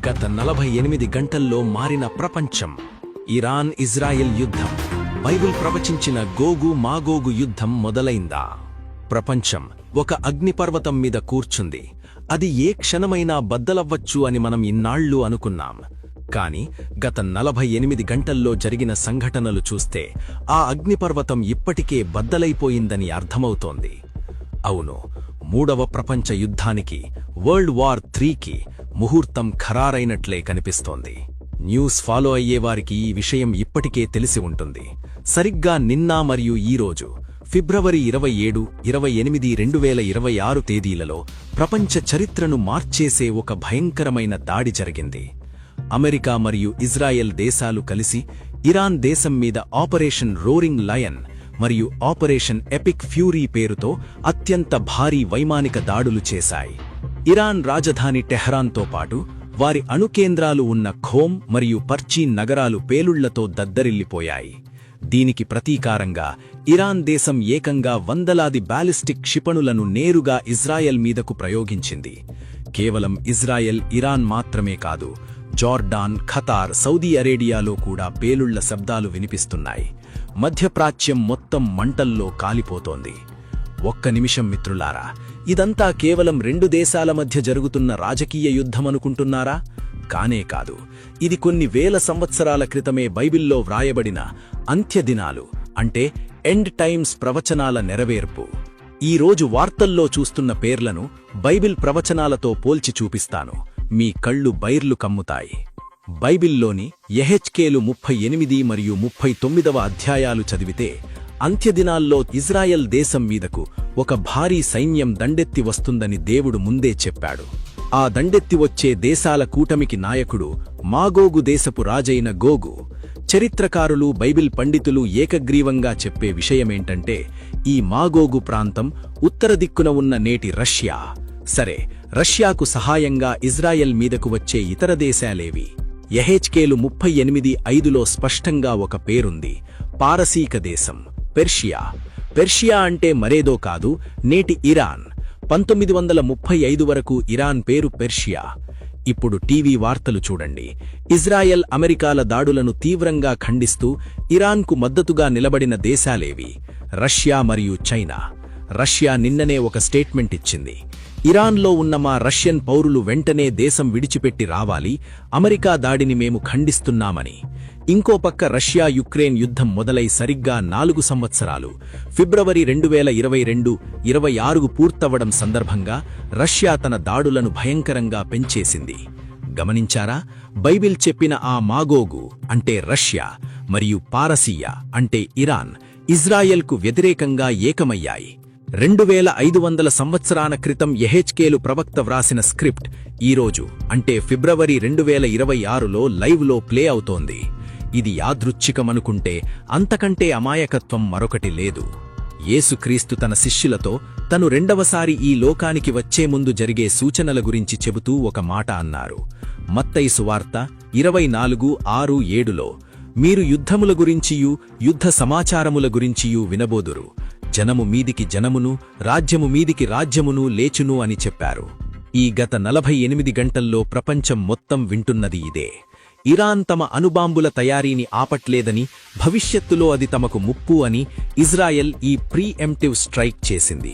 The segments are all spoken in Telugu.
గత 48 గంటల్లో మారిన ప్రపంచం. ఇరాన్ ఇజ్రాయెల్ యుద్ధం. బైబిల్ ప్రవచించిన గోగు మాగోగు యుద్ధం మొదలైందా? ప్రపంచం ఒక అగ్నిపర్వతం మీద కూర్చుంది. అది ఏ క్షణమైనా బద్దలవ్వచ్చు అని మనం ఇన్నాళ్లు అనుకున్నాం. కాని గత 48 గంటల్లో జరిగిన సంఘటనలు చూస్తే ఆ అగ్నిపర్వతం ఇప్పటికే బద్దలైపోయిందని అర్థమవుతోంది. అవును, మూడవ ప్రపంచ యుద్ధానికి, వరల్డ్ వార్ 3కి ముహూర్తం ఖరారైనట్లే కనిపిస్తోంది. న్యూస్ ఫాలో అయ్యేవారికి ఈ విషయం ఇప్పటికే తెలిసి ఉంటుంది. సరిగ్గా నిన్న మరియు ఈరోజు ఫిబ్రవరి 27, 28, 2026 తేదీలలో ప్రపంచ చరిత్రను మార్చేసే ఒక భయంకరమైన దాడి జరిగింది. అమెరికా మరియు ఇజ్రాయెల్ దేశాలు కలిసి ఇరాన్ దేశం మీద ఆపరేషన్ రోరింగ్ లయన్ మరియు ఆపరేషన్ ఎపిక్ ఫ్యూరీ పేరుతో అత్యంత భారీ వైమానిక దాడులు చేశాయి. ఇరాన్ రాజధాని టెహ్రాన్తో పాటు వారి అణుకేంద్రాలు ఉన్న ఖోమ్ మరియు పర్చీన్ నగరాలు పేలుళ్లతో దద్దరిల్లిపోయాయి. దీనికి ప్రతీకారంగా ఇరాన్ దేశం ఏకంగా వందలాది బాలిస్టిక్ క్షిపణులను నేరుగా ఇజ్రాయెల్ మీదకు ప్రయోగించింది. కేవలం ఇజ్రాయెల్, ఇరాన్ మాత్రమే కాదు, జార్డాన్, ఖతార్, సౌదీ అరేబియాలో కూడా పేలుళ్ల శబ్దాలు వినిపిస్తున్నాయి. మధ్యప్రాచ్యం మొత్తం మంటల్లో కాలిపోతోంది. ఒక్క నిమిషం మిత్రులారా, ఇదంతా కేవలం 2 దేశాల మధ్య జరుగుతున్న రాజకీయ యుద్ధమనుకుంటున్నారా? కానే కాదు. ఇది కొన్ని వేల సంవత్సరాల క్రితమే బైబిల్లో వ్రాయబడిన అంత్యదినాలు, అంటే ఎండ్ టైమ్స్ ప్రవచనాల నెరవేర్పు. ఈ రోజు వార్తల్లో చూస్తున్న పేర్లను బైబిల్ ప్రవచనాలతో పోల్చి చూపిస్తాను. మీ కళ్ళు బైర్లు కమ్ముతాయి. బైబిల్లోని యెహెజ్కేలు 38 మరియు 39వ అధ్యాయాలు చదివితే అంత్యదినాల్లో ఇజ్రాయెల్ దేశం మీదకు ఒక భారీ సైన్యం దండెత్తి వస్తుందని దేవుడు ముందే చెప్పాడు. ఆ దండెత్తి వచ్చే దేశాల కూటమికి నాయకుడు మాగోగు దేశపు రాజైన గోగు. చరిత్రకారులు, బైబిల్ పండితులు ఏకగ్రీవంగా చెప్పే విషయమేంటంటే, ఈ మాగోగు ప్రాంతం ఉత్తర దిక్కున ఉన్న నేటి రష్యా. సరే, రష్యాకు సహాయంగా ఇజ్రాయెల్ మీదకు వచ్చే ఇతర దేశాలేవి? యెహెజ్కేలు 38:5లో స్పష్టంగా ఒక పేరుంది: పారసీక దేశం, పెర్షియా. పెర్షియా అంటే మరేదో కాదు, నేటి ఇరాన్. 1935 వరకు ఇరాన్ పేరు పెర్షియా. ఇప్పుడు టీవీ వార్తలు చూడండి. ఇజ్రాయెల్, అమెరికాల దాడులను తీవ్రంగా ఖండిస్తూ ఇరాన్కు మద్దతుగా నిలబడిన దేశాలేవి? రష్యా మరియు చైనా. రష్యా నిన్ననే ఒక స్టేట్మెంట్ ఇచ్చింది: ఇరాన్లో ఉన్న మా రష్యన్ పౌరులు వెంటనే దేశం విడిచిపెట్టి రావాలి, అమెరికా దాడిని మేము ఖండిస్తున్నామని. ఇంకో పక్క రష్యా యుక్రెయిన్ యుద్ధం మొదలై సరిగ్గా 4 సంవత్సరాలు, ఫిబ్రవరి 2022-26 పూర్తవడం సందర్భంగా రష్యా తన దాడులను భయంకరంగా పెంచేసింది. గమనించారా? బైబిల్ చెప్పిన ఆ మాగోగు అంటే రష్యా మరియు పారసీయ అంటే ఇరాన్ ఇజ్రాయెల్కు వ్యతిరేకంగా ఏకమయ్యాయి. 2500 సంవత్సరాల క్రితం యెహెజ్కేలు ప్రవక్త వ్రాసిన స్క్రిప్ట్ ఈరోజు అంటే ఫిబ్రవరి 2026లో లైవ్లో ప్లే అవుతోంది. ఇది యాదృచ్ఛికమనుకుంటే అంతకంటే అమాయకత్వం మరొకటి లేదు. యేసుక్రీస్తు తన శిష్యులతో తను రెండవసారి ఈ లోకానికి వచ్చే ముందు జరిగే సూచనల గురించి చెబుతూ ఒక మాట అన్నారు. మత్తయి సువార్త 24:6-7లో, మీరు యుద్ధముల గురించియూ యుద్ధ సమాచారముల గురించియూ వినబోదురు. జనము మీదికి జనమును, రాజ్యము మీదికి రాజ్యమును లేచును అని చెప్పారు. ఈ గత 48 గంటల్లో ప్రపంచం మొత్తం వింటున్నది ఇదే. ఇరాన్ తమ అణుబాంబుల తయారీని ఆపట్లేదని, భవిష్యత్తులో అది తమకు ముప్పు అని ఇజ్రాయెల్ ఈ ప్రీఎంప్టివ్ స్ట్రైక్ చేసింది.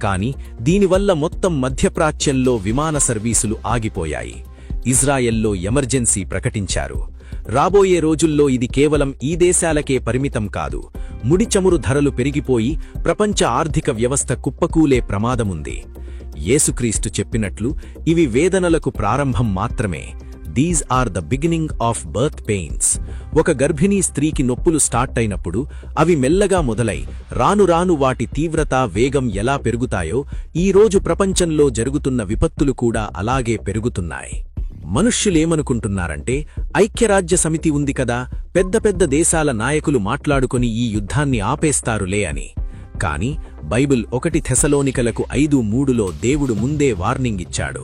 కాని దీనివల్ల మొత్తం మధ్యప్రాచ్యంలో విమాన సర్వీసులు ఆగిపోయాయి. ఇజ్రాయెల్లో ఎమర్జెన్సీ ప్రకటించారు. రాబోయే రోజుల్లో ఇది కేవలం ఈ దేశాలకే పరిమితం కాదు. ముడి చమురు ధరలు పెరిగిపోయి ప్రపంచ ఆర్థిక వ్యవస్థ కుప్పకూలే ప్రమాదముంది. యేసుక్రీస్తు చెప్పినట్లు ఇవి వేదనలకు ప్రారంభం మాత్రమే. These are the beginning of birth pains. ఒక గర్భిణీ స్త్రీకి నొప్పులు స్టార్ట్ అయినప్పుడు అవి మెల్లగా మొదలై రాను రాను వాటి తీవ్రత, వేగం ఎలా పెరుగుతాయో ఈ రోజు ప్రపంచంలో జరుగుతున్న విపత్తులు కూడా అలాగే పెరుగుతున్నాయి. మనుష్యులేమనుకుంటున్నారంటే, ఐక్యరాజ్య సమితి ఉంది కదా, పెద్ద పెద్ద దేశాల నాయకులు మాట్లాడుకొని ఈ యుద్ధాన్ని ఆపేస్తారులే అని. కాని బైబిల్ 1 థెసలోనికలకు 5:3లో దేవుడు ముందే వార్నింగ్ ఇచ్చాడు.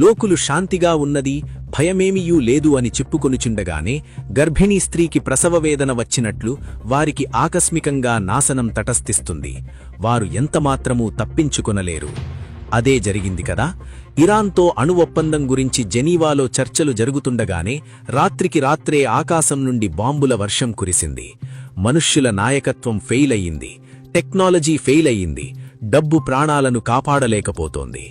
లోకులు శాంతిగా ఉన్నది, భయమేమీయూ లేదు అని చెప్పుకొనుచుండగానే గర్భిణీ స్త్రీకి ప్రసవవేదన వచ్చినట్లు వారికి ఆకస్మికంగా నాశనం తటస్థిస్తుంది. వారు ఎంతమాత్రమూ తప్పించుకొనలేరు. అదే జరిగింది కదా. ఇరాన్తో అణు ఒప్పందం గురించి జెనీవాలో చర్చలు జరుగుతుండగానే రాత్రికి రాత్రే ఆకాశం నుండి బాంబుల వర్షం కురిసింది. మనుష్యుల నాయకత్వం ఫెయిల్ అయ్యింది, టెక్నాలజీ ఫెయిల్ అయ్యింది, డబ్బు ప్రాణాలను కాపాడలేకపోతోంది.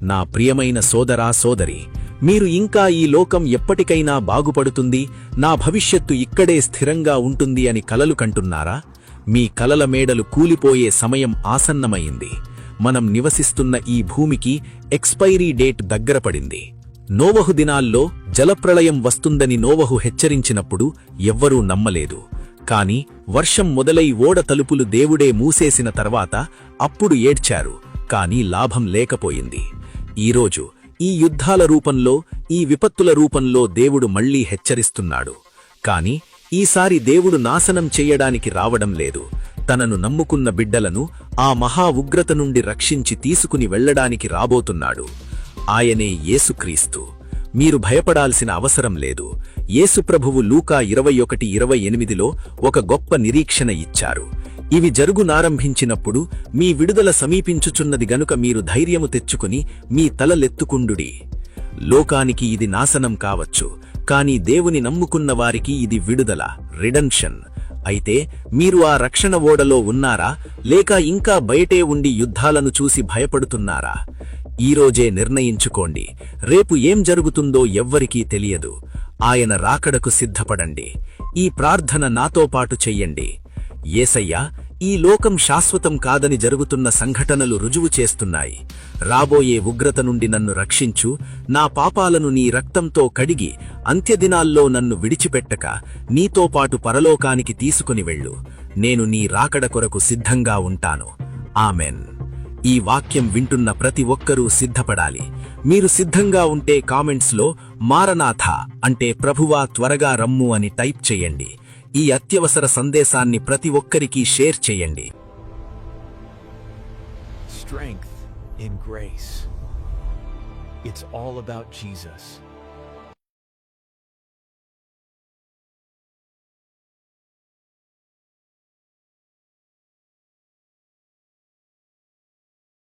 నా ప్రియమైన సోదరా సోదరి, మీరు ఇంకా ఈ లోకం ఎప్పటికైనా బాగుపడుతుంది, నా భవిష్యత్తు ఇక్కడే స్థిరంగా ఉంటుంది అని కలలు కంటున్నారా? మీ కలల మేడలు కూలిపోయే సమయం ఆసన్నమైంది. మనం నివసిస్తున్న ఈ భూమికి ఎక్స్పైరీ డేట్ దగ్గరపడింది. నోవహు దినాల్లో జలప్రళయం వస్తుందని నోవహు హెచ్చరించినప్పుడు ఎవ్వరూ నమ్మలేదు. కాని వర్షం మొదలై ఓడ తలుపులు దేవుడే మూసేసిన తర్వాత అప్పుడు ఏడ్చారు, కాని లాభం లేకపోయింది. ఈరోజు ఈ యుద్ధాల రూపంలో, ఈ విపత్తుల రూపంలో దేవుడు మళ్లీ హెచ్చరిస్తున్నాడు. కాని ఈసారి దేవుడు నాశనం చెయ్యడానికి రావడం లేదు. తనను నమ్ముకున్న బిడ్డలను ఆ మహా ఉగ్రత నుండి రక్షించి తీసుకుని వెళ్లడానికి రాబోతున్నాడు. ఆయనే యేసుక్రీస్తు. మీరు భయపడాల్సిన అవసరం లేదు. యేసుప్రభువు లూకా 21:28లో ఒక గొప్ప నిరీక్షణ ఇచ్చారు. ఇవి జరుగునారంభించినప్పుడు మీ విడుదల సమీపించుచున్నది గనుక మీరు ధైర్యము తెచ్చుకుని మీ తలలెత్తుకుండుడి. లోకానికి ఇది నాశనం కావచ్చు, కాని దేవుని నమ్ముకున్న వారికి ఇది విడుదల, రిడెంప్షన్. అయితే మీరు ఆ రక్షణ ఓడలో ఉన్నారా, లేక ఇంకా బయటే ఉండి యుద్ధాలను చూసి భయపడుతున్నారా? ఈరోజే నిర్ణయించుకోండి. రేపు ఏం జరుగుతుందో ఎవ్వరికీ తెలియదు. ఆయన రాకడకు సిద్ధపడండి. ఈ ప్రార్థన నాతో పాటు చెయ్యండి. యేసయ్యా, ఈ లోకం శాశ్వతం కాదని జరుగుతున్న సంఘటనలు రుజువు చేస్తున్నాయి. రాబోయే ఉగ్రత నుండి నన్ను రక్షించు. నా పాపాలను నీ రక్తంతో కడిగి అంత్యదినాల్లో నన్ను విడిచిపెట్టక నీతో పాటు పరలోకానికి తీసుకుని వెళ్ళు. నేను నీ రాకడ కొరకు సిద్ధంగా ఉంటాను. ఆమెన్. ఈ వాక్యం వింటున్న ప్రతి ఒక్కరూ సిద్ధపడాలి. మీరు సిద్ధంగా ఉంటే కామెంట్స్లో మారనాథ అంటే ప్రభువా త్వరగా రమ్ము అని టైప్ చేయండి. ఈ అత్యవసర సందేశాన్ని ప్రతి ఒక్కరికి షేర్ చేయండి. Strength in grace. It's all about Jesus.